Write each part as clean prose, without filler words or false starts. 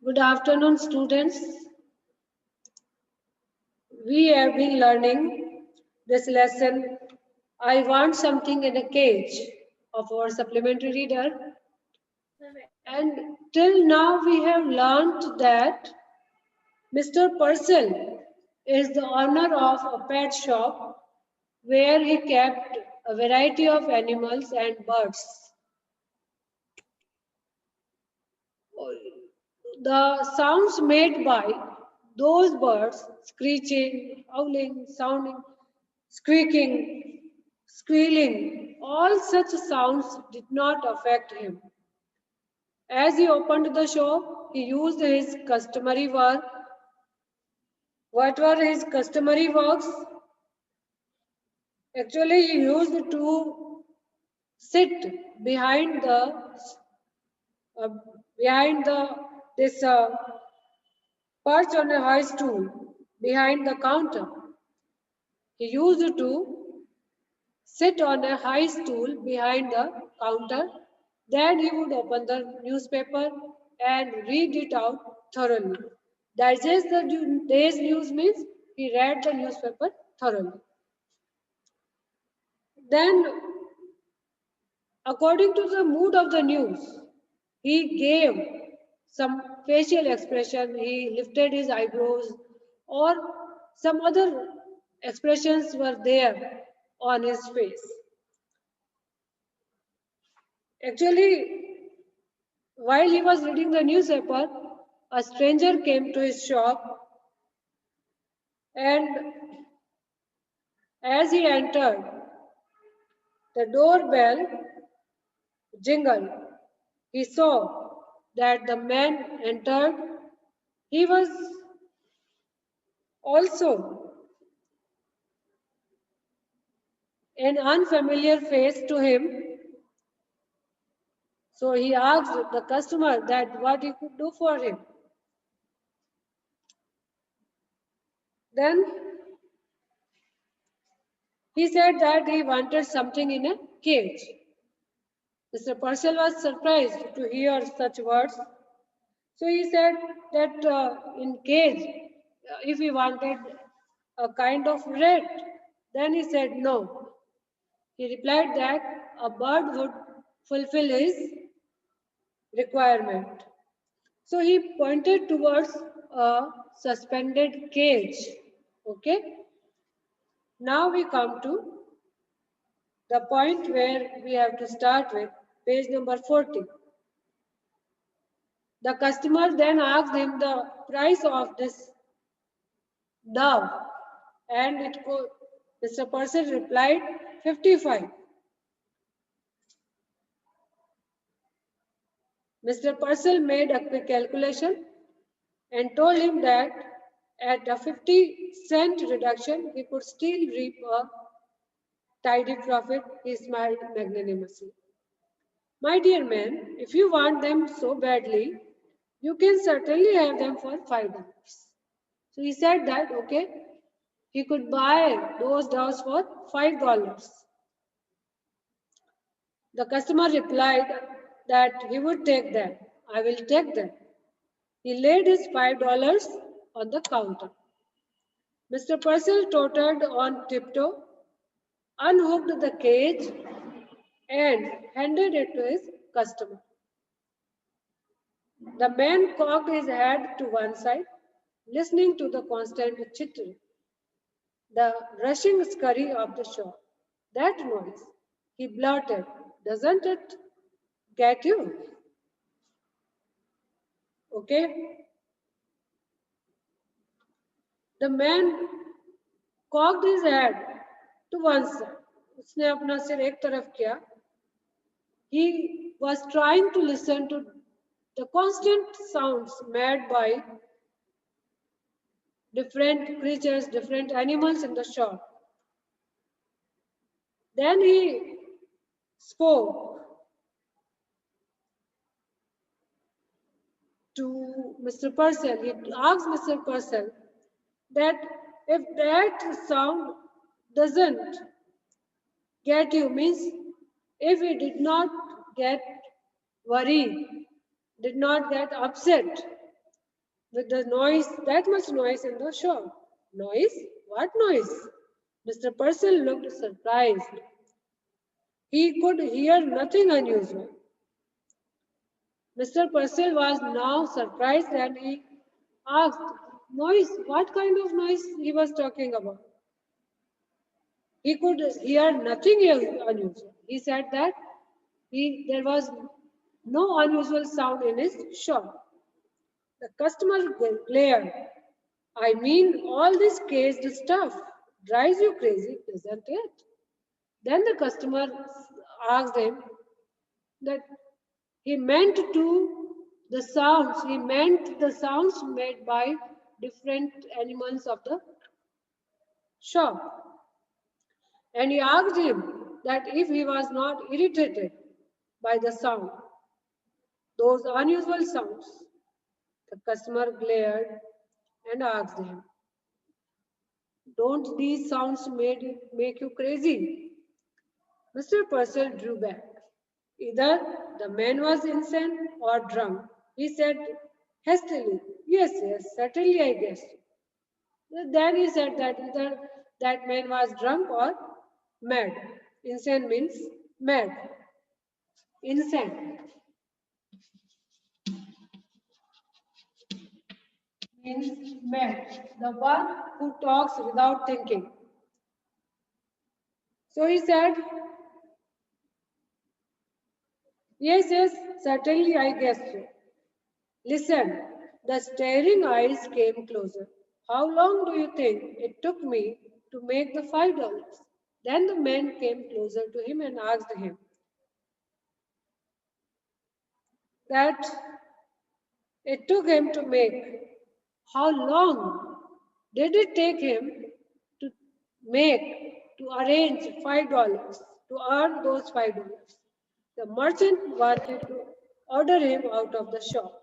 Good afternoon, students. We have been learning this lesson, I Want Something in a Cage, of our supplementary reader. And till now we have learned that Mr. Purcell is the owner of a pet shop where he kept a variety of animals and birds. The sounds made by those birds, screeching, howling, sounding, squeaking, squealing, all such sounds did not affect him. As he opened the shop, he used his customary work. What were his customary works? Actually, he used to sit uh, behind the this perch on a high stool behind the counter. He used to sit on a high stool behind the counter. Then he would open the newspaper and read it out thoroughly. Digest the day's news means he read the newspaper thoroughly. Then, according to the mood of the news, he gave some facial expression, he lifted his eyebrows, or some other expressions were there on his face. Actually, while he was reading the newspaper, a stranger came to his shop, and as he entered, the doorbell jingled. He saw that the man entered. He was also an unfamiliar face to him. So he asked the customer that what he could do for him. Then he said that he wanted something in a cage. Mr. Purcell was surprised to hear such words. So he said that in cage, if he wanted a kind of rat, then he said no. He replied that a bird would fulfill his requirement. So he pointed towards a suspended cage. Okay. Now we come to the point where we have to start with page number 40. The customer then asked him the price of this dove, and Mr. Purcell replied 55. Mr. Purcell made a quick calculation and told him that at a 50-cent reduction, he could still reap a tidy profit. He smiled magnanimously. My dear man, if you want them so badly, you can certainly have them for $5. So he said that, okay, he could buy those doves for $5. The customer replied that he would take them. I will take them. He laid his $5 on the counter. Mr. Purcell tottered on tiptoe, unhooked the cage, and handed it to his customer. The man cocked his head to one side, listening to the constant chittering, the rushing scurry of the shop. That noise, he blurted, doesn't it get you? Okay? The man cocked his head to one side. उसने अपना सिर एक तरफ किया. He was trying to listen to the constant sounds made by different creatures, different animals in the shop. Then he spoke to Mr. Purcell. He asked Mr. Purcell that if that sound doesn't get you, means if he did not get worried, did not get upset, with the noise, that much noise in the shop. Noise? What noise? Mr. Purcell looked surprised. He could hear nothing unusual. Mr. Purcell was now surprised and he asked, noise, what kind of noise he was talking about? He could hear nothing unusual. He said that there was no unusual sound in his shop. The customer glared. I mean, all this caged stuff drives you crazy, doesn't it? Then the customer asked him that he meant the sounds made by different animals of the shop. And he asked him that if he was not irritated by the sound, those unusual sounds. The customer glared and asked him, don't these sounds make you crazy? Mr. Purcell drew back. Either the man was insane or drunk. He said hastily, yes, certainly I guess. Then he said that either that man was drunk or mad. Insane means mad. Insane means mad. The one who talks without thinking. So he said, yes, certainly I guess so. Listen, the staring eyes came closer. How long do you think it took me to make the $5? Then the man came closer to him and asked him that it took him to make. How long did it take him to to arrange $5, to earn those $5? The merchant wanted to order him out of the shop,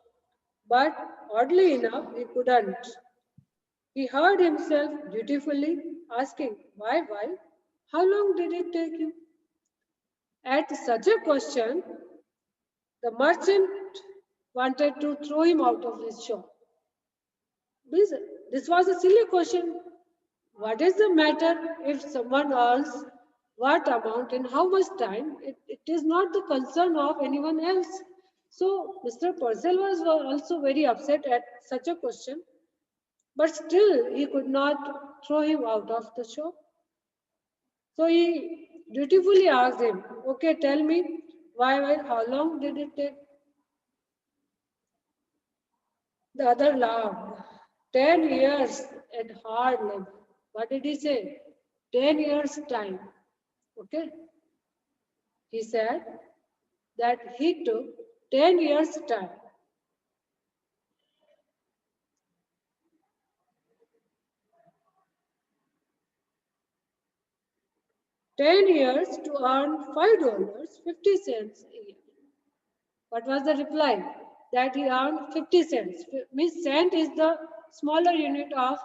but oddly enough, he couldn't. He heard himself dutifully asking, why? How long did it take you? At such a question, the merchant wanted to throw him out of his shop. This was a silly question. What is the matter if someone earns what amount in how much time? It is not the concern of anyone else. So Mr. Purcell was also very upset at such a question, but still he could not throw him out of the shop. So he dutifully asked him, okay, tell me, why, how long did it take? The other laughed. 10 years at hard labor. What did he say? 10 years time. Okay. He said that he took 10 years time. 10 years to earn $5.50 a year. What was the reply? That he earned 50 cents. Means cent is the smaller unit of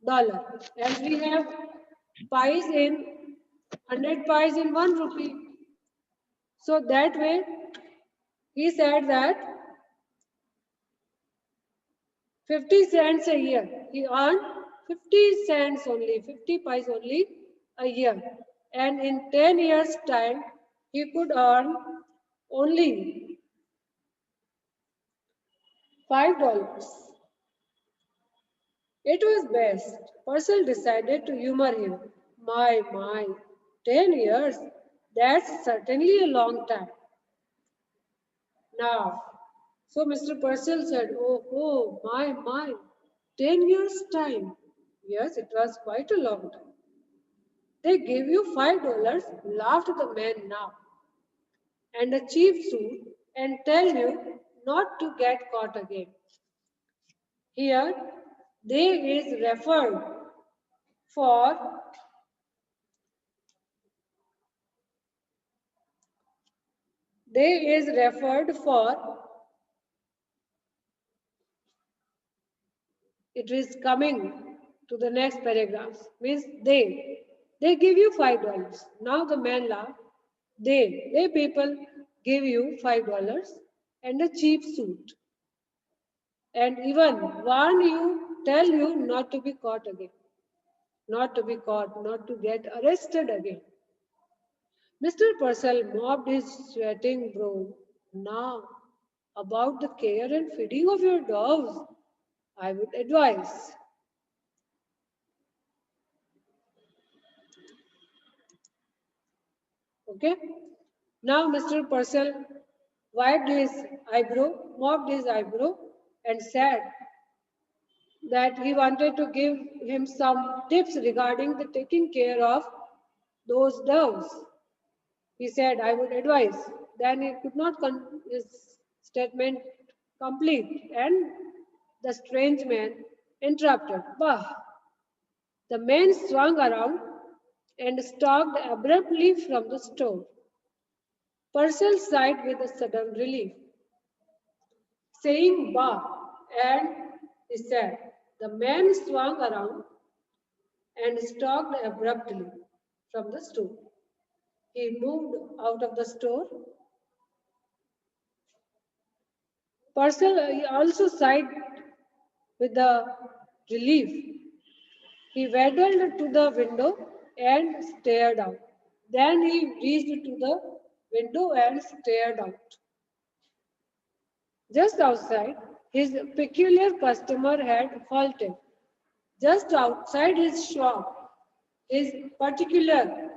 dollar. And we have pies in 100 pies in 1 rupee. So that way, he said that 50 cents a year. He earned 50 cents only, 50 pies only a year. And in 10 years' time, he could earn only $5. It was best. Purcell decided to humor him. My, 10 years? That's certainly a long time. Now, so Mr. Purcell said, oh, my, 10 years time. Yes, it was quite a long time. They give you $5, laughed the man now, and a cheap suit and tell you not to get caught again. Here, they is referred for it is coming to the next paragraph. Means they give you $5. Now the man laughed. They people give you $5 and a cheap suit and even tell you not to be caught again, not to be caught, not to get arrested again. Mr. Purcell mopped his sweating brow. Now, about the care and feeding of your dogs, I would advise. Okay? Now, Mr. Purcell wiped his eyebrow, mopped his eyebrow, and said that he wanted to give him some tips regarding the taking care of those doves. He said, I would advise. Then he could not his statement complete, and the strange man interrupted. Bah! The man swung around and stalked abruptly from the store. Purcell sighed with a sudden relief, saying bah, and he said, the man swung around and stalked abruptly from the store. He moved out of the store. Purcell also sighed with the relief. He waddled to the window and stared out. Then he reached to the window and stared out. Just outside, his peculiar customer had halted. Just outside his shop, his particular,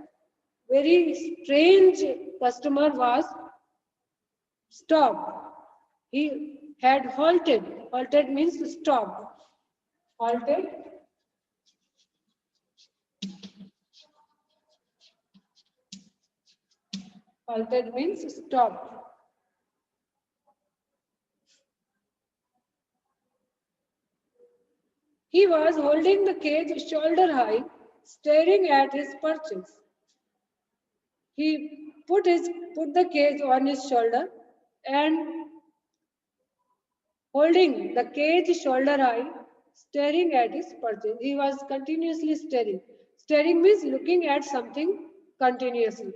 very strange customer was stopped. He had halted. Halted means stopped. Halted. Halted means stopped. He was holding the cage shoulder high, staring at his purchase. He put the cage on his shoulder and holding the cage shoulder high, staring at his purchase. He was continuously staring. Staring means looking at something continuously.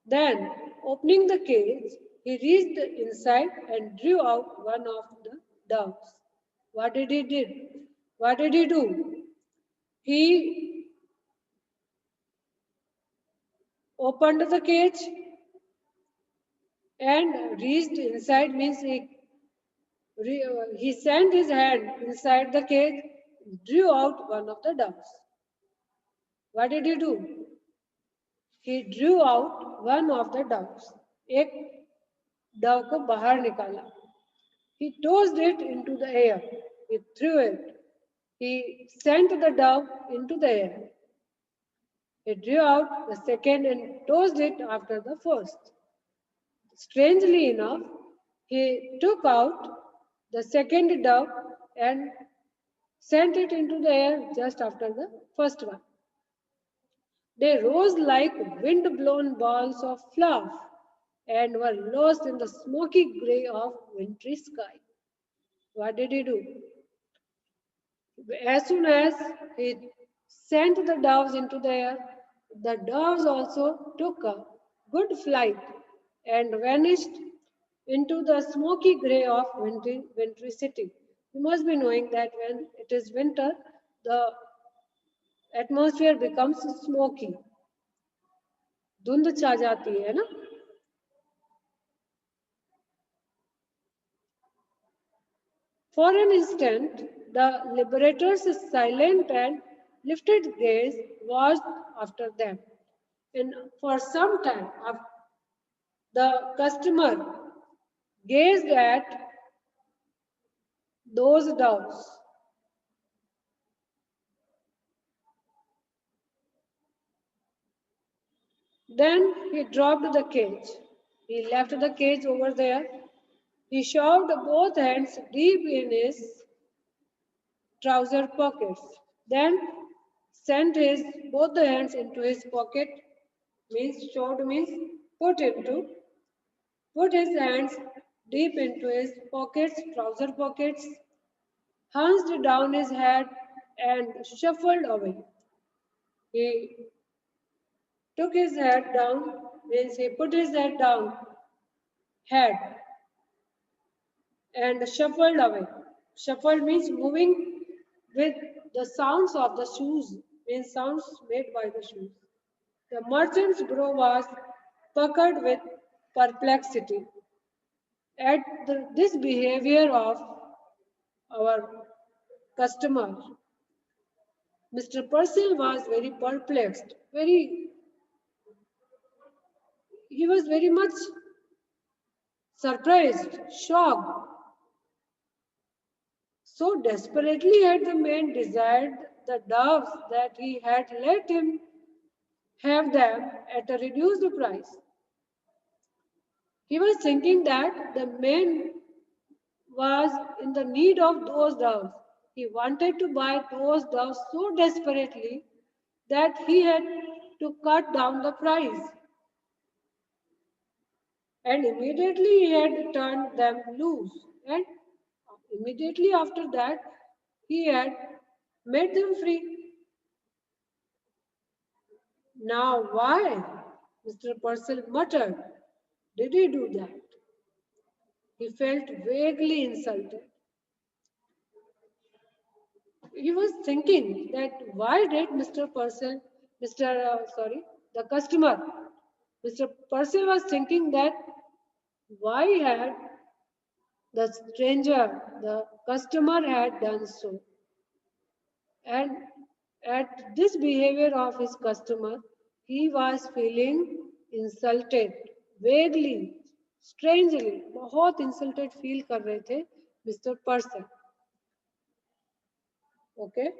Then, opening the cage, he reached inside and drew out one of the doves. What did he do? What did he do? He opened the cage and reached inside means he sent his hand inside the cage, drew out one of the doves. What did he do? He drew out one of the doves. एक dove को बाहर निकाला. He tossed it into the air. He threw it. He sent the dove into the air. He drew out the second and tossed it after the first. Strangely enough, he took out the second dove and sent it into the air just after the first one. They rose like wind-blown balls of fluff and were lost in the smoky gray of wintry sky. What did he do? As soon as he sent the doves into the air, the doves also took a good flight and vanished into the smoky gray of wintry city. You must be knowing that when it is winter, the atmosphere becomes smoky. धुंध छा जाती है ना. For an instant, the liberator's silent and lifted gaze watched after them. And for some time, the customer gazed at those doves. Then he dropped the cage. He left the cage over there. He shoved both hands deep in his trouser pockets. Then sent both the hands into his pocket. Means shoved means put his hands deep into his pockets, trouser pockets, hunched down his head and shuffled away. He took his head down means he put his head down, head, and shuffled away. Shuffled means moving with the sounds of the shoes, means sounds made by the shoes. The merchant's brow was puckered with perplexity at this behavior of our customer. Mr. Purcell was very perplexed, he was very much surprised, shocked. So desperately had the man desired the doves that he had let him have them at a reduced price. He was thinking that the man was in the need of those doves. He wanted to buy those doves so desperately that he had to cut down the price. And immediately he had turned them loose. And immediately after that, he had made them free. Now, why? Mr. Purcell muttered. Did he do that? He felt vaguely insulted. He was thinking that why did the customer, Mr. Purcell was thinking that why had the stranger, the customer had done so. And at this behavior of his customer, he was feeling insulted, vaguely, strangely, बहुत insulted feel कर रहे थे Mr. Purcell. Okay.